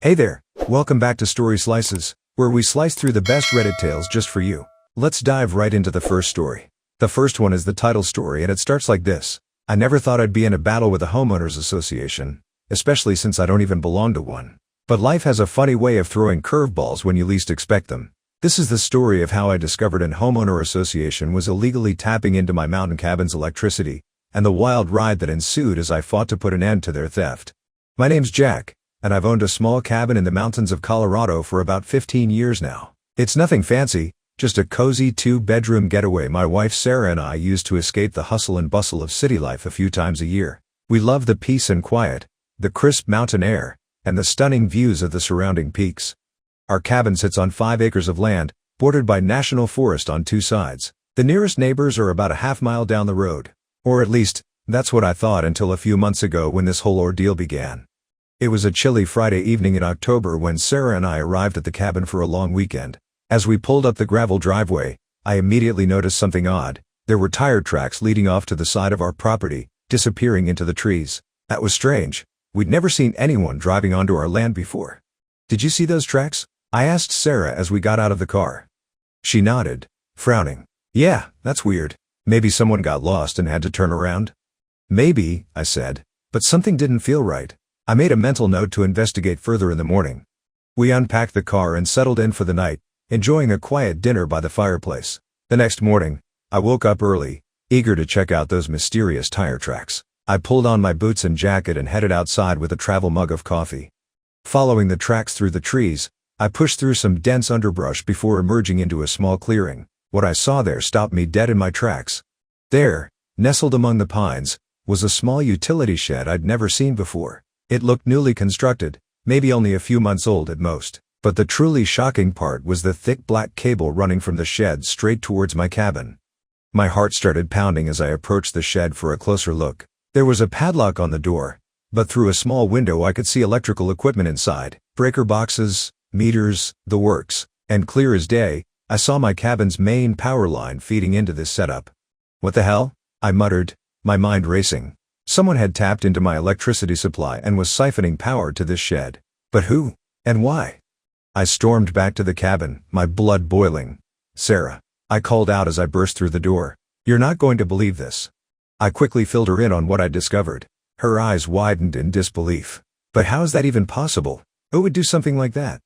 Hey there, welcome back to Story Slices, where we slice through the best Reddit tales just for you. Let's dive right into the first story. The first one is the Tittle story, and it starts like this. I never thought I'd be in a battle with a homeowners association, especially since I don't even belong to one. But life has a funny way of throwing curveballs when you least expect them. This is the story of how I discovered an homeowner association was illegally tapping into my mountain cabin's electricity, and the wild ride that ensued as I fought to put an end to their theft. My name's Jack, and I've owned a small cabin in the mountains of Colorado for about 15 years now. It's nothing fancy, just a cozy 2-bedroom getaway my wife Sarah and I use to escape the hustle and bustle of city life a few times a year. We love the peace and quiet, the crisp mountain air, and the stunning views of the surrounding peaks. Our cabin sits on 5 acres of land, bordered by national forest on 2 sides. The nearest neighbors are about a half-mile down the road. Or at least, that's what I thought until a few months ago when this whole ordeal began. It was a chilly Friday evening in October when Sarah and I arrived at the cabin for a long weekend. As we pulled up the gravel driveway, I immediately noticed something odd. There were tire tracks leading off to the side of our property, disappearing into the trees. That was strange. We'd never seen anyone driving onto our land before. "Did you see those tracks?" I asked Sarah as we got out of the car. She nodded, frowning. "Yeah, that's weird. Maybe someone got lost and had to turn around?" "Maybe," I said, but something didn't feel right. I made a mental note to investigate further in the morning. We unpacked the car and settled in for the night, enjoying a quiet dinner by the fireplace. The next morning, I woke up early, eager to check out those mysterious tire tracks. I pulled on my boots and jacket and headed outside with a travel mug of coffee. Following the tracks through the trees, I pushed through some dense underbrush before emerging into a small clearing. What I saw there stopped me dead in my tracks. There, nestled among the pines, was a small utility shed I'd never seen before. It looked newly constructed, maybe only a few months old at most. But the truly shocking part was the thick black cable running from the shed straight towards my cabin. My heart started pounding as I approached the shed for a closer look. There was a padlock on the door, but through a small window I could see electrical equipment inside, breaker boxes, meters, the works, and clear as day, I saw my cabin's main power line feeding into this setup. "What the hell?" I muttered, my mind racing. Someone had tapped into my electricity supply and was siphoning power to this shed. But who? And why? I stormed back to the cabin, my blood boiling. "Sarah," I called out as I burst through the door. "You're not going to believe this." I quickly filled her in on what I'd discovered. Her eyes widened in disbelief. "But how is that even possible? Who would do something like that?"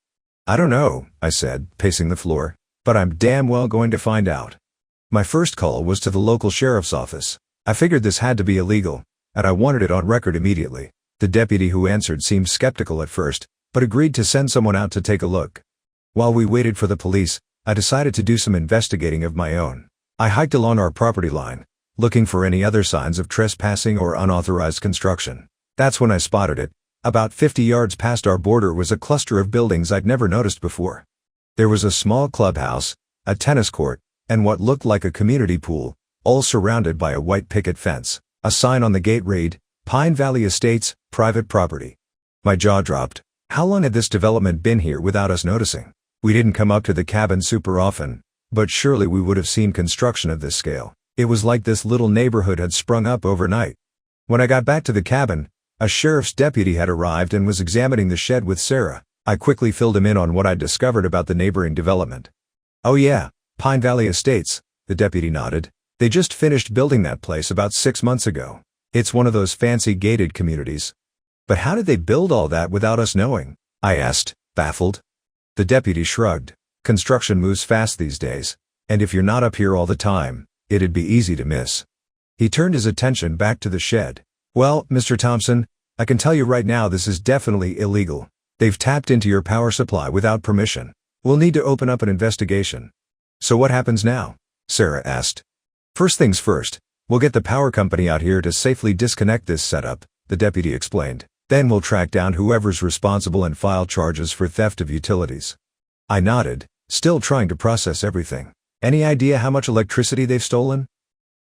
"I don't know," I said, pacing the floor. "But I'm damn well going to find out." My first call was to the local sheriff's office. I figured this had to be illegal, and I wanted it on record immediately. The deputy who answered seemed skeptical at first, but agreed to send someone out to take a look. While we waited for the police, I decided to do some investigating of my own. I hiked along our property line, looking for any other signs of trespassing or unauthorized construction. That's when I spotted it. About 50 yards past our border was a cluster of buildings I'd never noticed before. There was a small clubhouse, a tennis court, and what looked like a community pool, all surrounded by a white picket fence. A sign on the gate read, "Pine Valley Estates, private property." My jaw dropped. How long had this development been here without us noticing? We didn't come up to the cabin super often, but surely we would have seen construction of this scale. It was like this little neighborhood had sprung up overnight. When I got back to the cabin, a sheriff's deputy had arrived and was examining the shed with Sarah. I quickly filled him in on what I'd discovered about the neighboring development. "Oh yeah, Pine Valley Estates," the deputy nodded. "They just finished building that place about 6 months ago. It's one of those fancy gated communities." "But how did they build all that without us knowing?" I asked, baffled. The deputy shrugged. "Construction moves fast these days, and if you're not up here all the time, it'd be easy to miss." He turned his attention back to the shed. "Well, Mr. Thompson, I can tell you right now this is definitely illegal. They've tapped into your power supply without permission. We'll need to open up an investigation." "So what happens now?" Sarah asked. "First things first, we'll get the power company out here to safely disconnect this setup," the deputy explained. "Then we'll track down whoever's responsible and file charges for theft of utilities." I nodded, still trying to process everything. "Any idea how much electricity they've stolen?"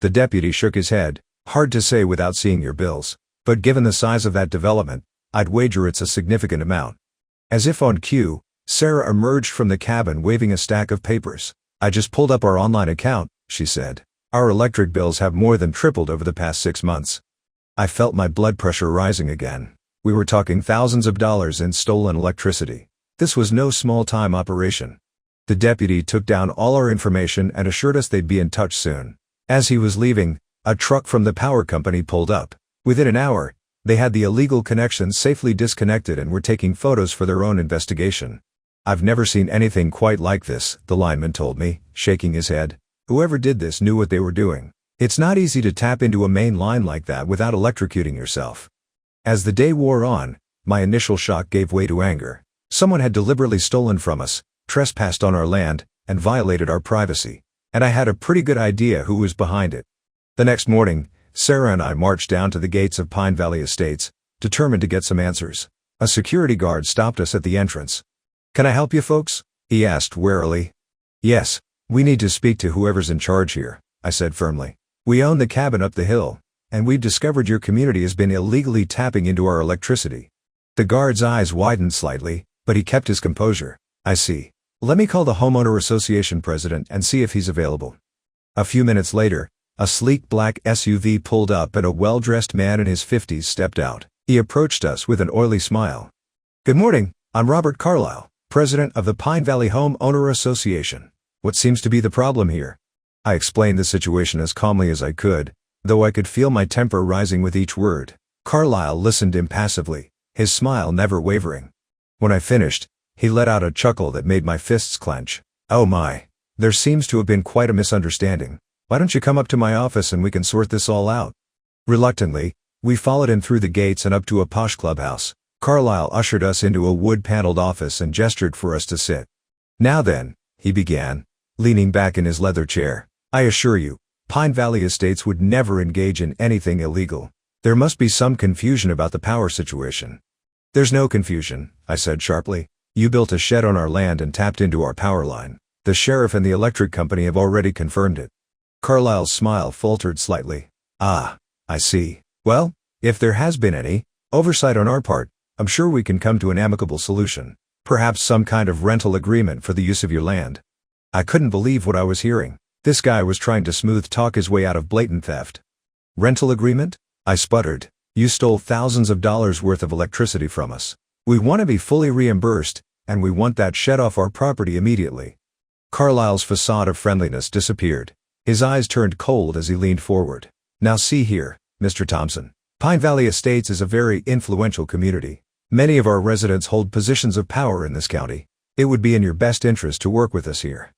The deputy shook his head. "Hard to say without seeing your bills. But given the size of that development, I'd wager it's a significant amount." As if on cue, Sarah emerged from the cabin waving a stack of papers. "I just pulled up our online account," she said. "Our electric bills have more than tripled over the past 6 months." I felt my blood pressure rising again. We were talking thousands of dollars in stolen electricity. This was no small-time operation. The deputy took down all our information and assured us they'd be in touch soon. As he was leaving, a truck from the power company pulled up. Within an hour, they had the illegal connection safely disconnected and were taking photos for their own investigation. "I've never seen anything quite like this," the lineman told me, shaking his head. "Whoever did this knew what they were doing. It's not easy to tap into a main line like that without electrocuting yourself." As the day wore on, my initial shock gave way to anger. Someone had deliberately stolen from us, trespassed on our land, and violated our privacy. And I had a pretty good idea who was behind it. The next morning, Sarah and I marched down to the gates of Pine Valley Estates, determined to get some answers. A security guard stopped us at the entrance. "Can I help you folks?" he asked warily. "Yes, we need to speak to whoever's in charge here," I said firmly. "We own the cabin up the hill, and we've discovered your community has been illegally tapping into our electricity." The guard's eyes widened slightly, but he kept his composure. "I see. Let me call the homeowner association president and see if he's available." A few minutes later, a sleek black SUV pulled up and a well-dressed man in his 50s stepped out. He approached us with an oily smile. "Good morning, I'm Robert Carile, president of the Pine Valley Home Owner Association. What seems to be the problem here?" I explained the situation as calmly as I could, though I could feel my temper rising with each word. Carile listened impassively, his smile never wavering. When I finished, he let out a chuckle that made my fists clench. "Oh my, there seems to have been quite a misunderstanding. Why don't you come up to my office and we can sort this all out?" Reluctantly, we followed him through the gates and up to a posh clubhouse. Carile ushered us into a wood-paneled office and gestured for us to sit. "Now then," he began, leaning back in his leather chair, "I assure you, Pine Valley Estates would never engage in anything illegal. There must be some confusion about the power situation." "There's no confusion," I said sharply. "You built a shed on our land and tapped into our power line. The sheriff and the electric company have already confirmed it." Carlyle's smile faltered slightly. "Ah, I see. Well, if there has been any oversight on our part, I'm sure we can come to an amicable solution. Perhaps some kind of rental agreement for the use of your land." I couldn't believe what I was hearing. This guy was trying to smooth talk his way out of blatant theft. "Rental agreement?" I sputtered. "You stole thousands of dollars worth of electricity from us. We want to be fully reimbursed, and we want that shed off our property immediately." Carlyle's facade of friendliness disappeared. His eyes turned cold as he leaned forward. "Now see here, Mr. Thompson. Pine Valley Estates is a very influential community. Many of our residents hold positions of power in this county. It would be in your best interest to work with us here."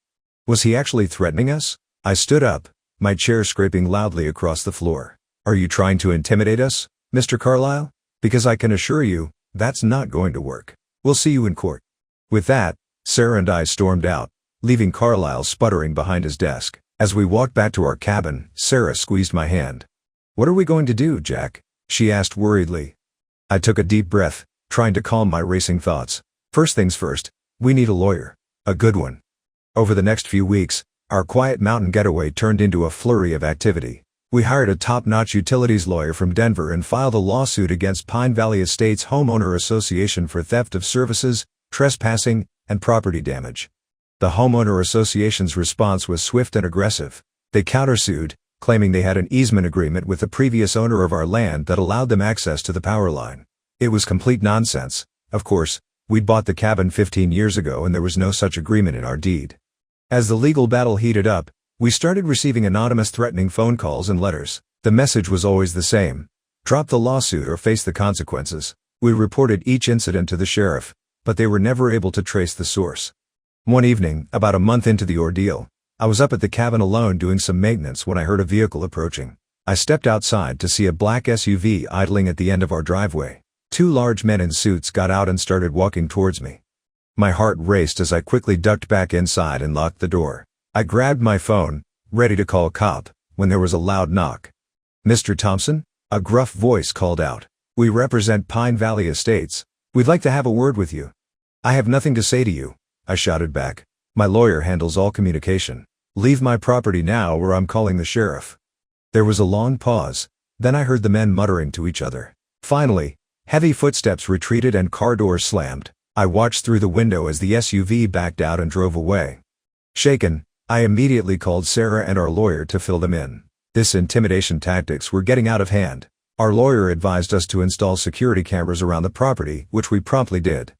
Was he actually threatening us? I stood up, my chair scraping loudly across the floor. "Are you trying to intimidate us, Mr. Carile? Because I can assure you, that's not going to work. We'll see you in court." With that, Sarah and I stormed out, leaving Carlyle sputtering behind his desk. As we walked back to our cabin, Sarah squeezed my hand. "What are we going to do, Jack?" she asked worriedly. I took a deep breath, trying to calm my racing thoughts. "First things first, we need a lawyer. A good one." Over the next few weeks, our quiet mountain getaway turned into a flurry of activity. We hired a top-notch utilities lawyer from Denver and filed a lawsuit against Pine Valley Estates Homeowner Association for theft of services, trespassing, and property damage. The homeowner association's response was swift and aggressive. They countersued, claiming they had an easement agreement with the previous owner of our land that allowed them access to the power line. It was complete nonsense. Of course, we'd bought the cabin 15 years ago and there was no such agreement in our deed. As the legal battle heated up, we started receiving anonymous threatening phone calls and letters. The message was always the same: drop the lawsuit or face the consequences. We reported each incident to the sheriff, but they were never able to trace the source. One evening, about a month into the ordeal, I was up at the cabin alone doing some maintenance when I heard a vehicle approaching. I stepped outside to see a black SUV idling at the end of our driveway. Two large men in suits got out and started walking towards me. My heart raced as I quickly ducked back inside and locked the door. I grabbed my phone, ready to call a cop, when there was a loud knock. "Mr. Thompson?" a gruff voice called out. "We represent Pine Valley Estates. We'd like to have a word with you." "I have nothing to say to you," I shouted back. "My lawyer handles all communication. Leave my property now or I'm calling the sheriff." There was a long pause, then I heard the men muttering to each other. Finally, heavy footsteps retreated and car doors slammed. I watched through the window as the SUV backed out and drove away. Shaken, I immediately called Sarah and our lawyer to fill them in. This intimidation tactics were getting out of hand. Our lawyer advised us to install security cameras around the property, which we promptly did.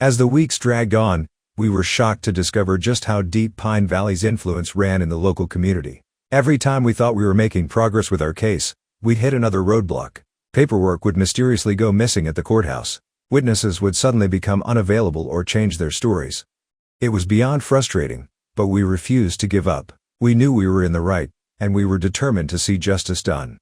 As the weeks dragged on, we were shocked to discover just how deep Pine Valley's influence ran in the local community. Every time we thought we were making progress with our case, we'd hit another roadblock. Paperwork would mysteriously go missing at the courthouse. Witnesses would suddenly become unavailable or change their stories. It was beyond frustrating, but we refused to give up. We knew we were in the right, and we were determined to see justice done.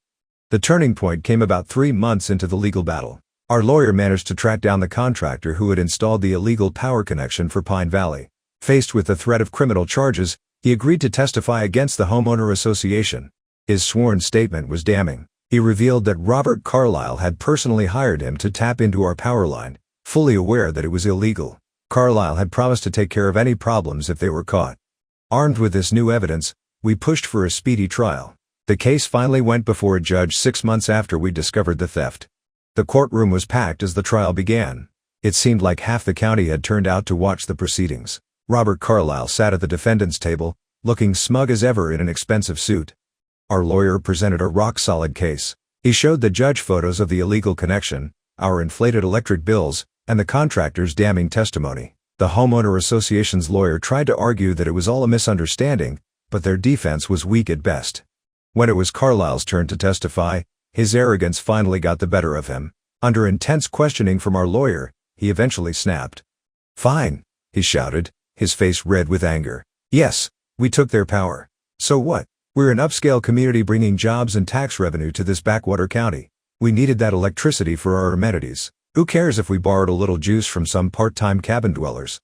The turning point came about 3 months into the legal battle. Our lawyer managed to track down the contractor who had installed the illegal power connection for Pine Valley. Faced with the threat of criminal charges, he agreed to testify against the homeowner association. His sworn statement was damning. He revealed that Robert Carile had personally hired him to tap into our power line, fully aware that it was illegal. Carile had promised to take care of any problems if they were caught. Armed with this new evidence, we pushed for a speedy trial. The case finally went before a judge 6 months after we discovered the theft. The courtroom was packed as the trial began. It seemed like half the county had turned out to watch the proceedings. Robert Carile sat at the defendant's table, looking smug as ever in an expensive suit. Our lawyer presented a rock-solid case. He showed the judge photos of the illegal connection, our inflated electric bills, and the contractor's damning testimony. The homeowner association's lawyer tried to argue that it was all a misunderstanding, but their defense was weak at best. When it was Carlisle's turn to testify, his arrogance finally got the better of him. Under intense questioning from our lawyer, he eventually snapped. "Fine," he shouted, his face red with anger. "Yes, we took their power. So what? We're an upscale community bringing jobs and tax revenue to this backwater county. We needed that electricity for our amenities. Who cares if we borrowed a little juice from some part-time cabin dwellers?"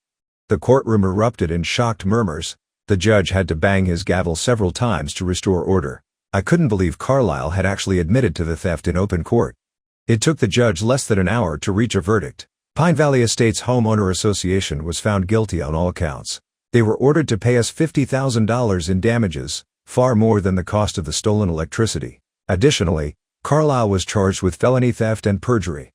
The courtroom erupted in shocked murmurs. The judge had to bang his gavel several times to restore order. I couldn't believe Carile had actually admitted to the theft in open court. It took the judge less than an hour to reach a verdict. Pine Valley Estates Homeowner Association was found guilty on all counts. They were ordered to pay us $50,000 in damages, far more than the cost of the stolen electricity. Additionally, Carile was charged with felony theft and perjury.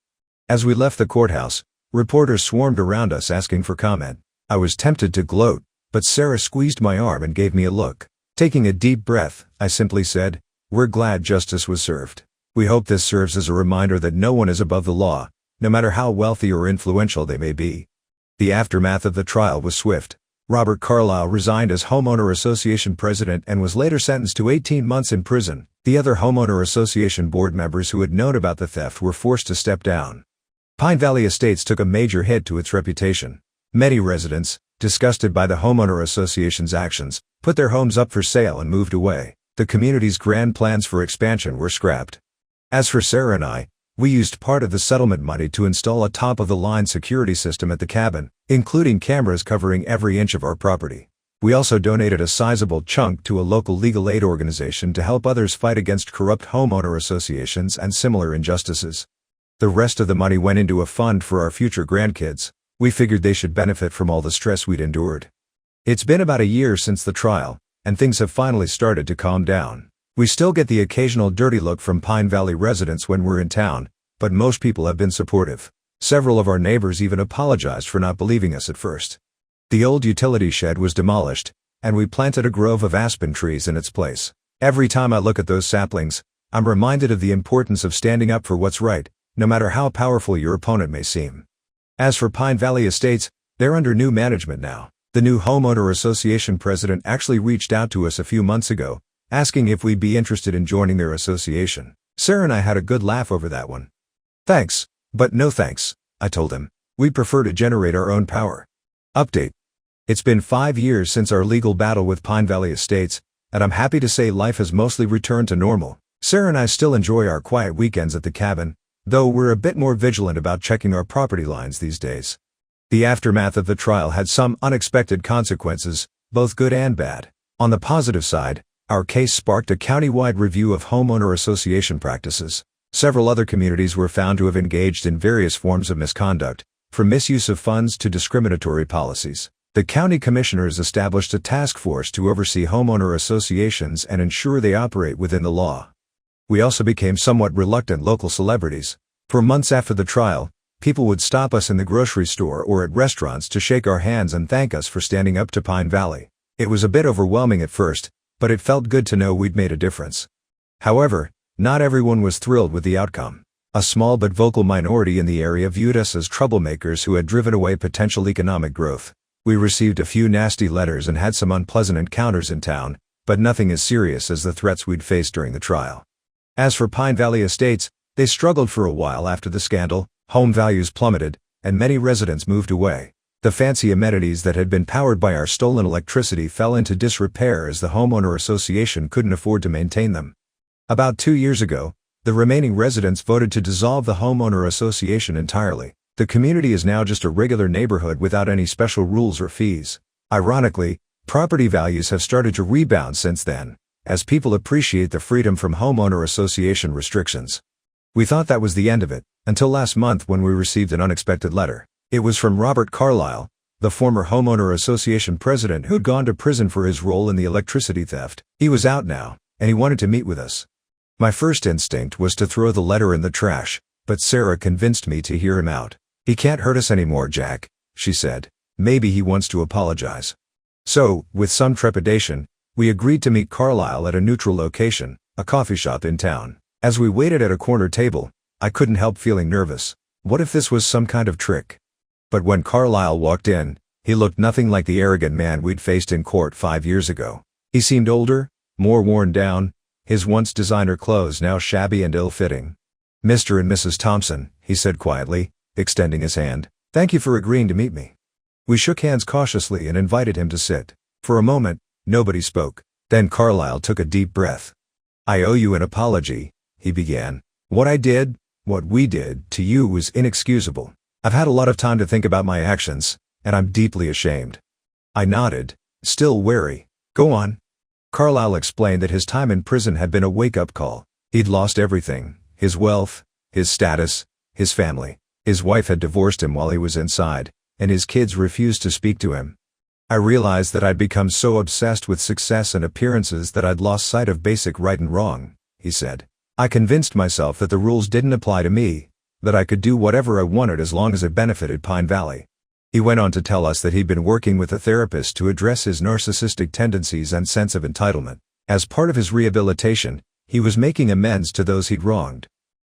As we left the courthouse, reporters swarmed around us asking for comment. I was tempted to gloat, but Sarah squeezed my arm and gave me a look. Taking a deep breath, I simply said, "We're glad justice was served. We hope this serves as a reminder that no one is above the law, no matter how wealthy or influential they may be." The aftermath of the trial was swift. Robert Carile resigned as homeowner association president and was later sentenced to 18 months in prison. The other homeowner association board members who had known about the theft were forced to step down. Pine Valley Estates took a major hit to its reputation. Many residents, disgusted by the homeowner association's actions, put their homes up for sale and moved away. The community's grand plans for expansion were scrapped. As for Sarah and I, we used part of the settlement money to install a top-of-the-line security system at the cabin, including cameras covering every inch of our property. We also donated a sizable chunk to a local legal aid organization to help others fight against corrupt homeowner associations and similar injustices. The rest of the money went into a fund for our future grandkids. We figured they should benefit from all the stress we'd endured. It's been about a year since the trial, and things have finally started to calm down. We still get the occasional dirty look from Pine Valley residents when we're in town, but most people have been supportive. Several of our neighbors even apologized for not believing us at first. The old utility shed was demolished, and we planted a grove of aspen trees in its place. Every time I look at those saplings, I'm reminded of the importance of standing up for what's right, no matter how powerful your opponent may seem. As for Pine Valley Estates, they're under new management now. The new homeowner association president actually reached out to us a few months ago, asking if we'd be interested in joining their association. Sarah and I had a good laugh over that one. "Thanks, but no thanks," I told him. "We prefer to generate our own power." Update. It's been 5 years since our legal battle with Pine Valley Estates, and I'm happy to say life has mostly returned to normal. Sarah and I still enjoy our quiet weekends at the cabin, though we're a bit more vigilant about checking our property lines these days. The aftermath of the trial had some unexpected consequences, both good and bad. On the positive side, our case sparked a county-wide review of homeowner association practices. Several other communities were found to have engaged in various forms of misconduct, from misuse of funds to discriminatory policies. The county commissioners established a task force to oversee homeowner associations and ensure they operate within the law. We also became somewhat reluctant local celebrities. For months after the trial, people would stop us in the grocery store or at restaurants to shake our hands and thank us for standing up to Pine Valley. It was a bit overwhelming at first, but it felt good to know we'd made a difference. However, Not everyone was thrilled with the outcome. A small but vocal minority in the area viewed us as troublemakers who had driven away potential economic growth. We received a few nasty letters and had some unpleasant encounters in town, but nothing as serious as the threats we'd faced during the trial. As for Pine Valley Estates, they struggled for a while after the scandal. Home values plummeted, and many residents moved away. The fancy amenities that had been powered by our stolen electricity fell into disrepair as the homeowner association couldn't afford to maintain them. About 2 years ago, the remaining residents voted to dissolve the homeowner association entirely. The community is now just a regular neighborhood without any special rules or fees. Ironically, property values have started to rebound since then, as people appreciate the freedom from homeowner association restrictions. We thought that was the end of it, until last month when we received an unexpected letter. It was from Robert Carile, the former homeowner association president who'd gone to prison for his role in the electricity theft. He was out now, and he wanted to meet with us. My first instinct was to throw the letter in the trash, but Sarah convinced me to hear him out. "He can't hurt us anymore, Jack," she said. "Maybe he wants to apologize." So, with some trepidation, we agreed to meet Carile at a neutral location, a coffee shop in town. As we waited at a corner table, I couldn't help feeling nervous. What if this was some kind of trick? But when Carile walked in, he looked nothing like the arrogant man we'd faced in court 5 years ago. He seemed older, more worn down, his once designer clothes now shabby and ill-fitting. "Mr. and Mrs. Thompson," he said quietly, extending his hand. "Thank you for agreeing to meet me." We shook hands cautiously and invited him to sit. For a moment, nobody spoke. Then Carile took a deep breath. "I owe you an apology," he began. "What we did to you was inexcusable. I've had a lot of time to think about my actions, and I'm deeply ashamed." I nodded, still wary. "Go on." Carile explained that his time in prison had been a wake-up call. He'd lost everything: his wealth, his status, his family. His wife had divorced him while he was inside, and his kids refused to speak to him. "I realized that I'd become so obsessed with success and appearances that I'd lost sight of basic right and wrong," he said. "I convinced myself that the rules didn't apply to me, that I could do whatever I wanted as long as it benefited Pine Valley." He went on to tell us that he'd been working with a therapist to address his narcissistic tendencies and sense of entitlement. As part of his rehabilitation, he was making amends to those he'd wronged.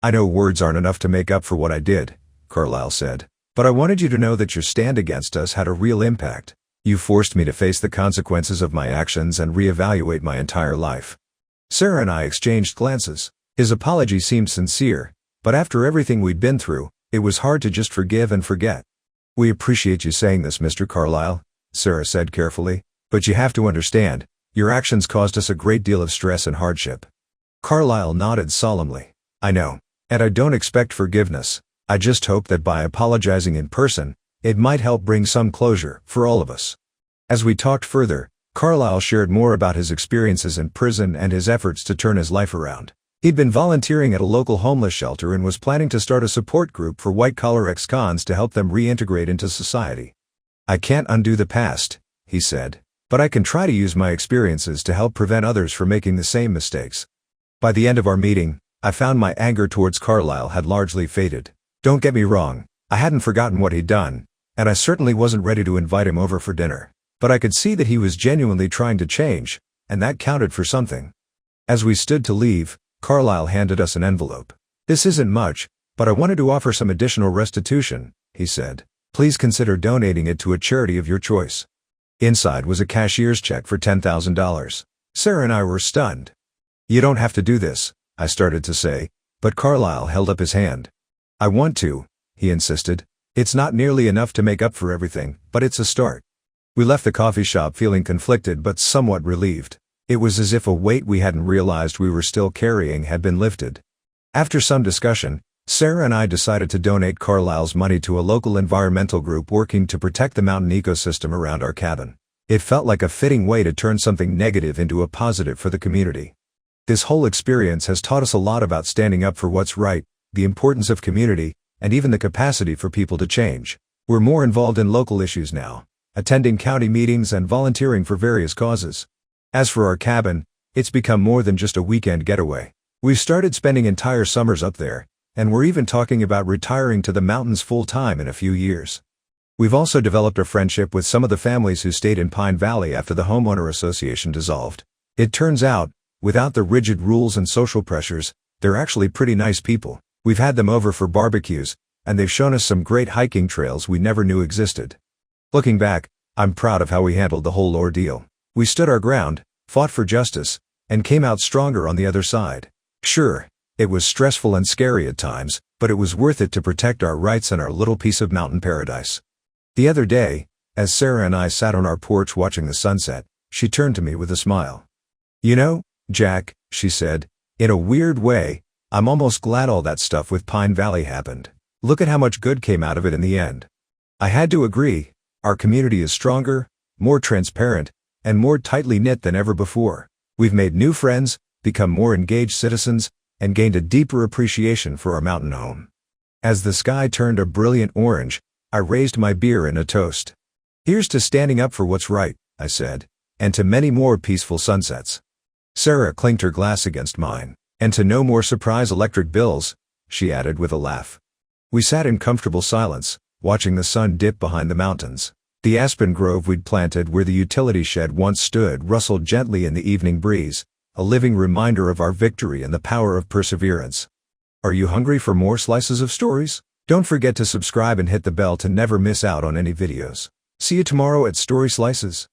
"I know words aren't enough to make up for what I did," Carile said, "but I wanted you to know that your stand against us had a real impact. You forced me to face the consequences of my actions and reevaluate my entire life." Sarah and I exchanged glances. His apology seemed sincere, but after everything we'd been through, it was hard to just forgive and forget. "We appreciate you saying this, Mr. Carile," Sarah said carefully, "but you have to understand, your actions caused us a great deal of stress and hardship." Carile nodded solemnly. "I know, and I don't expect forgiveness. I just hope that by apologizing in person, it might help bring some closure for all of us." As we talked further, Carile shared more about his experiences in prison and his efforts to turn his life around. He'd been volunteering at a local homeless shelter and was planning to start a support group for white-collar ex-cons to help them reintegrate into society. "I can't undo the past," he said, "but I can try to use my experiences to help prevent others from making the same mistakes." By the end of our meeting, I found my anger towards Carile had largely faded. Don't get me wrong, I hadn't forgotten what he'd done, and I certainly wasn't ready to invite him over for dinner. But I could see that he was genuinely trying to change, and that counted for something. As we stood to leave, Carile handed us an envelope. "This isn't much, but I wanted to offer some additional restitution," he said. "Please consider donating it to a charity of your choice." Inside was a cashier's check for $10,000. Sarah and I were stunned. "You don't have to do this," I started to say, but Carile held up his hand. "I want to," he insisted. "It's not nearly enough to make up for everything, but it's a start." We left the coffee shop feeling conflicted but somewhat relieved. It was as if a weight we hadn't realized we were still carrying had been lifted. After some discussion, Sarah and I decided to donate Carile's money to a local environmental group working to protect the mountain ecosystem around our cabin. It felt like a fitting way to turn something negative into a positive for the community. This whole experience has taught us a lot about standing up for what's right, the importance of community, and even the capacity for people to change. We're more involved in local issues now, attending county meetings and volunteering for various causes. As for our cabin, it's become more than just a weekend getaway. We've started spending entire summers up there, and we're even talking about retiring to the mountains full-time in a few years. We've also developed a friendship with some of the families who stayed in Pine Valley after the homeowner association dissolved. It turns out, without the rigid rules and social pressures, They're actually pretty nice people. We've had them over for barbecues, and they've shown us some great hiking trails we never knew existed. Looking back, I'm proud of how we handled the whole ordeal. We stood our ground, fought for justice, and came out stronger on the other side. Sure, it was stressful and scary at times, but it was worth it to protect our rights and our little piece of mountain paradise. The other day, as Sarah and I sat on our porch watching the sunset, she turned to me with a smile. "You know, Jack," she said, "in a weird way, I'm almost glad all that stuff with Pine Valley happened. Look at how much good came out of it in the end." I had to agree. Our community is stronger, more transparent, and more tightly knit than ever before. We've made new friends, become more engaged citizens, and gained a deeper appreciation for our mountain home. As the sky turned a brilliant orange, I raised my beer in a toast. "Here's to standing up for what's right," I said, "and to many more peaceful sunsets." Sarah clinked her glass against mine. "And to no more surprise electric bills," she added with a laugh. We sat in comfortable silence, watching the sun dip behind the mountains. The aspen grove we'd planted where the utility shed once stood rustled gently in the evening breeze, a living reminder of our victory and the power of perseverance. Are you hungry for more slices of stories? Don't forget to subscribe and hit the bell to never miss out on any videos. See you tomorrow at Story Slices.